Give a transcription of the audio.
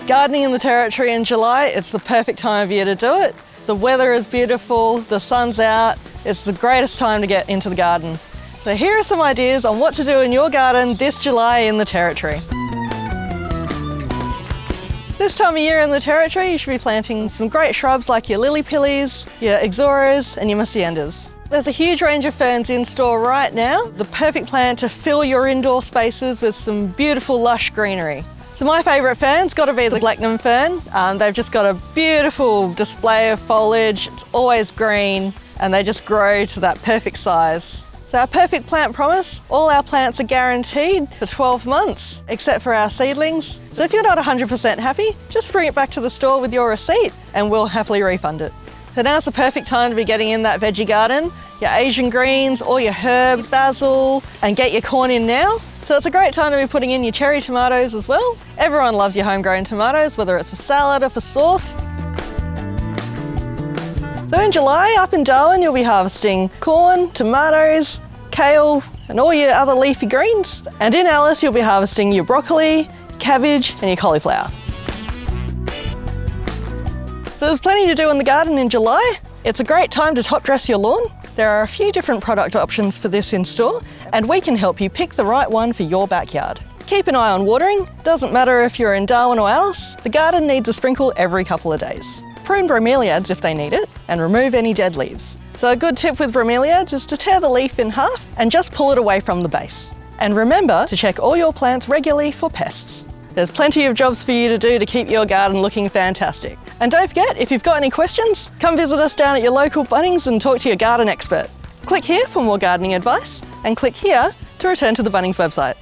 Gardening in the Territory in July, it's the perfect time of year to do it. The weather is beautiful, the sun's out, it's the greatest time to get into the garden. So here are some ideas on what to do in your garden this July in the Territory. This time of year in the Territory, you should be planting some great shrubs like your lily-pillies, your ixoras and your maciendas. There's a huge range of ferns in store right now, the perfect plant to fill your indoor spaces with some beautiful lush greenery. So my favourite fern's got to be the Blacknam fern. They've just got a beautiful display of foliage, it's always green, and they just grow to that perfect size. So our perfect plant promise, all our plants are guaranteed for 12 months, except for our seedlings. So if you're not 100% happy, just bring it back to the store with your receipt and we'll happily refund it. So now's the perfect time to be getting in that veggie garden, your Asian greens, all your herbs, basil, and get your corn in now. So it's a great time to be putting in your cherry tomatoes as well. Everyone loves your homegrown tomatoes, whether it's for salad or for sauce. So in July, up in Darwin, you'll be harvesting corn, tomatoes, kale, and all your other leafy greens. And in Alice, you'll be harvesting your broccoli, cabbage, and your cauliflower. So there's plenty to do in the garden in July. It's a great time to top dress your lawn. There are a few different product options for this in store, and we can help you pick the right one for your backyard. Keep an eye on watering. Doesn't matter if you're in Darwin or Alice, the garden needs a sprinkle every couple of days. Prune bromeliads if they need it, and remove any dead leaves. So a good tip with bromeliads is to tear the leaf in half and just pull it away from the base. And remember to check all your plants regularly for pests. There's plenty of jobs for you to do to keep your garden looking fantastic. And don't forget, if you've got any questions, come visit us down at your local Bunnings and talk to your garden expert. Click here for more gardening advice, and click here to return to the Bunnings website.